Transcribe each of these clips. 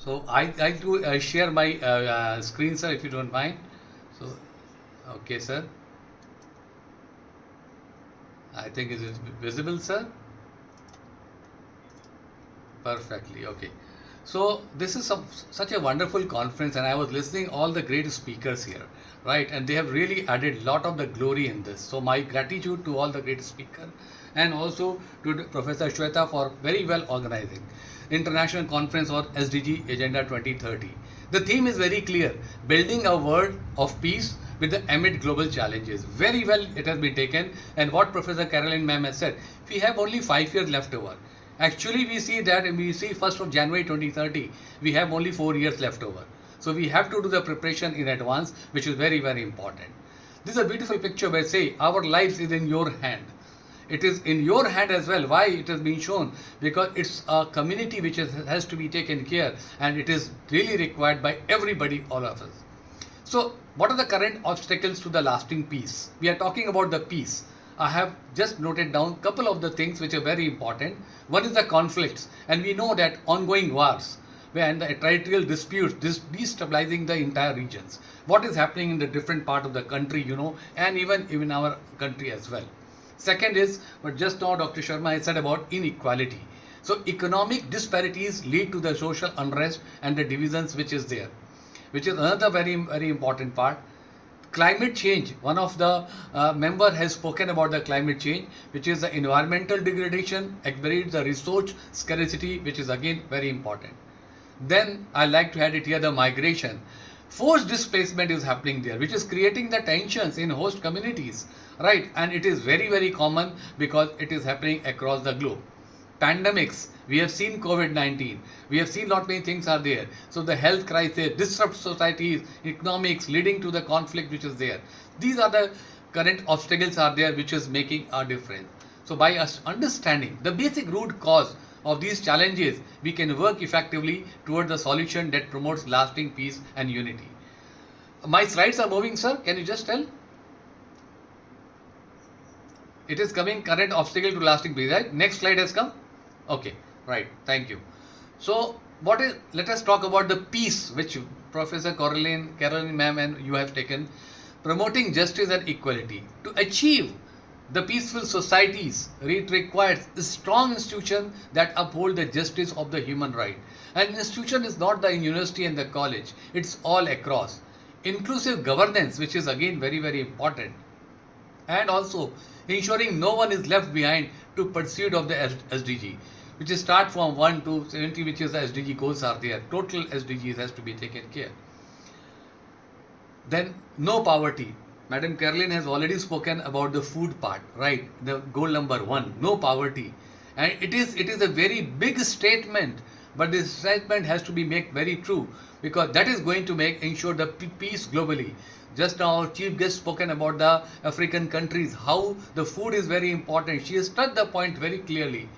So I like to share my screen, sir, if you don't mind. So, okay, sir. I think it is visible, sir. Perfectly. Okay. So this is such a wonderful conference, and I was listening all the great speakers here, right? And they have really added lot of the glory in this. So my gratitude to all the great speakers, and also to Professor Shweta for very well organizing International Conference on SDG Agenda 2030. The theme is very clear: building a world of peace with the amid global challenges. Very well, it has been taken. And what Professor Caroline Ma'am has said, we have only 5 years left over. Actually, we see that we see 1st of January 2030, we have only 4 years left over. So we have to do the preparation in advance, which is very, very important. This is a beautiful picture where say our lives is in your hand. It is in your hand as well. Why it has been shown? Because it's a community which has to be taken care, and it is really required by everybody, all of us. So what are the current obstacles to the lasting peace? We are talking about the peace. I have just noted down a couple of the things which are very important. One is the conflicts, and we know that ongoing wars and the territorial disputes destabilizing the entire regions. What is happening in the different part of the country, and even our country as well. Second is what just now Dr. Sharma has said about inequality. So economic disparities lead to the social unrest and the divisions which is there, which is another very, very important part. Climate change, one of the member has spoken about the climate change, which is the environmental degradation, aggravates the resource scarcity, which is again very important. Then I like to add it here, the migration. Forced displacement is happening there, which is creating the tensions in host communities, right? And it is very, very common because it is happening across the globe. Pandemics, we have seen COVID-19, we have seen lot many things are there. So the health crisis disrupts societies, economics, leading to the conflict which is there. These are the current obstacles are there which is making a difference. So by us understanding the basic root cause of these challenges, we can work effectively toward the solution that promotes lasting peace and unity. My slides are moving, sir. Can you just tell? It is coming, current obstacle to lasting peace, right? Next slide has come. Okay, right. Thank you. So, let us talk about the peace which Professor Caroline Ma'am and you have taken. Promoting justice and equality. To achieve the peaceful societies, it requires a strong institution that uphold the justice of the human right. An institution is not the university and the college. It's all across. Inclusive governance, which is again very, very important. And also ensuring no one is left behind to pursuit of the SDG, which is start from 1 to 70, which is the SDG goals are there. Total SDGs has to be taken care. Then no poverty. Madam Caroline has already spoken about the food part, right? The goal number 1, no poverty. And it is a very big statement, but this statement has to be made very true, because that is going to ensure the peace globally. Just now our chief guest spoken about the African countries, how the food is very important. She has touched the point very clearly.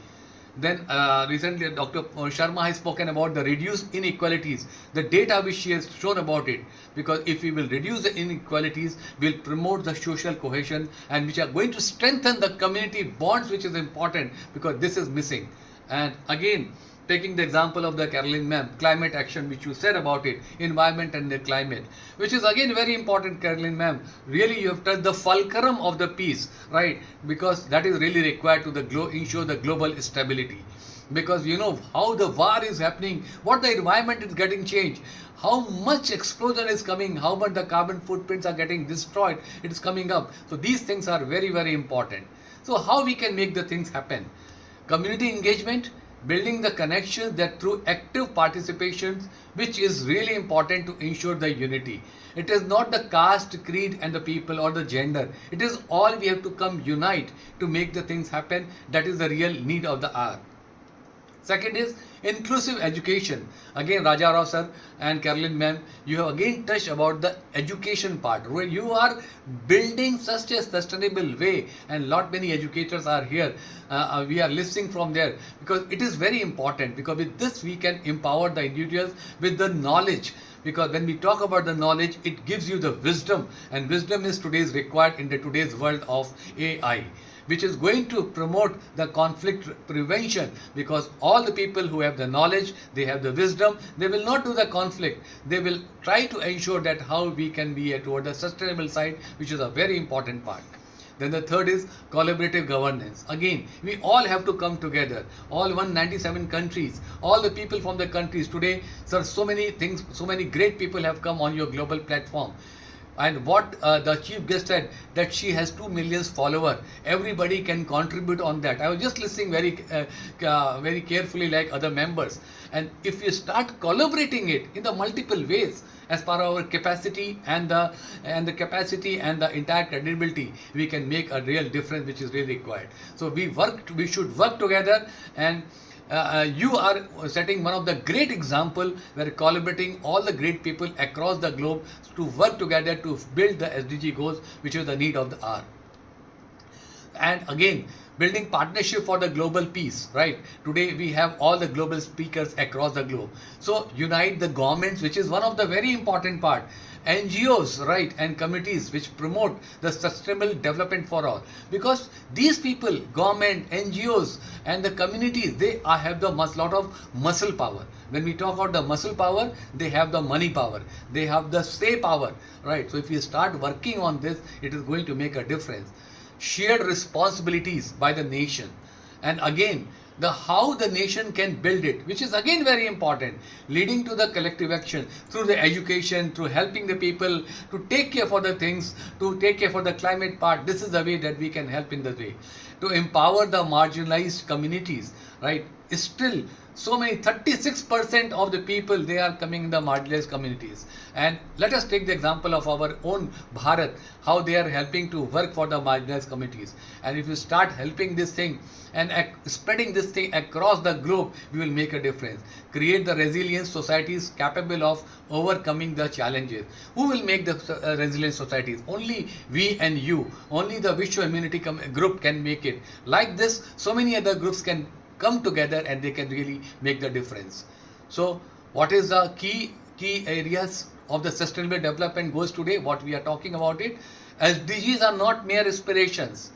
Then recently Dr. Sharma has spoken about the reduced inequalities, the data which she has shown about it, because if we will reduce the inequalities, we will promote the social cohesion, and which are going to strengthen the community bonds, which is important because this is missing. And again, taking the example of the Caroline Ma'am, climate action, which you said about it, environment and the climate, which is again very important, Caroline Ma'am. Really, you have touched the fulcrum of the peace, right? Because that is really required to ensure the global stability. Because you know how the war is happening, what the environment is getting changed, how much explosion is coming, how much the carbon footprints are getting destroyed, it is coming up. So these things are very, very important. So how we can make the things happen? Community engagement, building the connections that through active participation, which is really important to ensure the unity. It is not the caste, creed and the people or the gender. It is all we have to come unite to make the things happen. That is the real need of the hour. Second is inclusive education. Again, Raja Rao sir and Caroline ma'am, you have again touched about the education part, where you are building such a sustainable way, and lot many educators are here. We are listening from there, because it is very important, because with this we can empower the individuals with the knowledge. Because when we talk about the knowledge, it gives you the wisdom, and wisdom is today's required in the today's world of AI. which is going to promote the conflict prevention, because all the people who have the knowledge, they have the wisdom, they will not do the conflict. They will try to ensure that how we can be toward the sustainable side, which is a very important part. Then the third is collaborative governance. Again, we all have to come together. All 197 countries, all the people from the countries today, sir, so many things, so many great people have come on your global platform. And what the chief guest said, that she has 2 million followers. Everybody can contribute on that. I was just listening very carefully like other members. And if you start collaborating it in the multiple ways, as per our capacity and the capacity and the entire credibility, we can make a real difference, which is really required. So we should work together, and you are setting one of the great example where collaborating all the great people across the globe to work together to build the SDG goals, which is the need of the hour. And again, building partnership for the global peace, right? Today we have all the global speakers across the globe. So unite the governments, which is one of the very important part. NGOs, right, and committees which promote the sustainable development for all. Because these people, government, NGOs, and the communities, they have the lot of muscle power. When we talk about the muscle power, they have the money power, they have the say power, right? So if you start working on this, it is going to make a difference. Shared responsibilities by the nation, and again how the nation can build it, which is again very important, leading to the collective action through the education, through helping the people to take care for the things, to take care for the climate part. This is the way that we can help in the way to empower the marginalized communities, right? Still so many 36% of the people, they are coming in the marginalized communities. And let us take the example of our own Bharat, how they are helping to work for the marginalized communities. And if you start helping this thing and spreading this thing across the globe, we will make a difference. Create the resilient societies capable of overcoming the challenges. Who will make the resilient societies? Only we and you. Only the Vishwa immunity group can make it. Like this, so many other groups can come together and they can really make the difference. So what is the key areas of the sustainable development goals today? What we are talking about it, SDGs are not mere aspirations.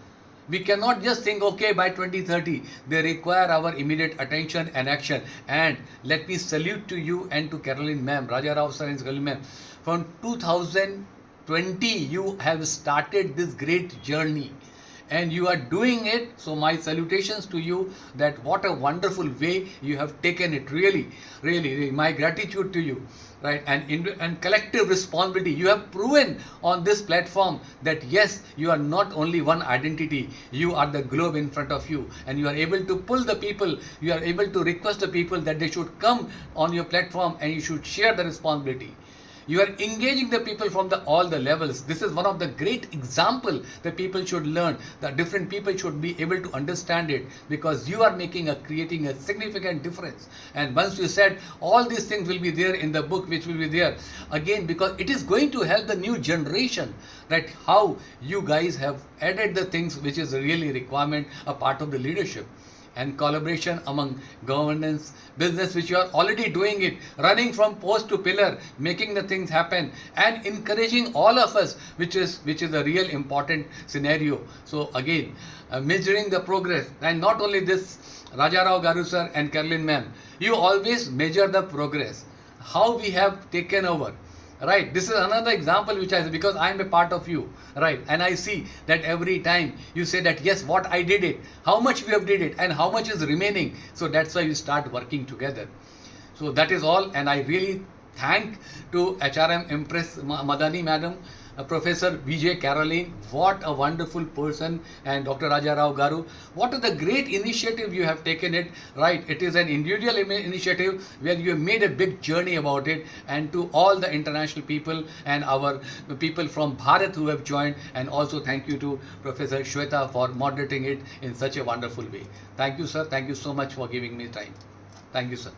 We cannot just think, okay, by 2030, they require our immediate attention and action. And let me salute to you and to Caroline ma'am, Raja Rao sir and Caroline ma'am. From 2020, you have started this great journey. And you are doing it, so my salutations to you, that what a wonderful way you have taken it. Really, really, my gratitude to you, right? And collective responsibility. You have proven on this platform that yes, you are not only one identity, you are the globe in front of you, and you are able to pull the people, you are able to request the people that they should come on your platform and you should share the responsibility. You are engaging the people from all the levels. This is one of the great example that people should learn. That different people should be able to understand it, because you are creating a significant difference. And once you said all these things will be there in the book, which will be there again, because it is going to help the new generation, that how you guys have added the things which is really requirement, a part of the leadership. And collaboration among governance, business, which you are already doing it, running from post to pillar, making the things happen, and encouraging all of us, which is a real important scenario. So again, measuring the progress, and not only this, Raja Rao Garu sir and Caroline ma'am, you always measure the progress, how we have taken over. Right, this is another example which I say, because I am a part of you, right? And I see that every time you say that yes, what I did it, how much we have did it, and how much is remaining. So that's why you start working together. So that is all, and I really thank to HRM Empress Madani Madam, Professor Vijay Caroline, what a wonderful person, and Dr. Raja Rao Garu, what are the great initiative you have taken it, right? It is an individual initiative where you have made a big journey about it, and to all the international people and our people from Bharat who have joined, and also thank you to Professor Shweta for moderating it in such a wonderful way. Thank you, sir. Thank you so much for giving me time. Thank you, sir.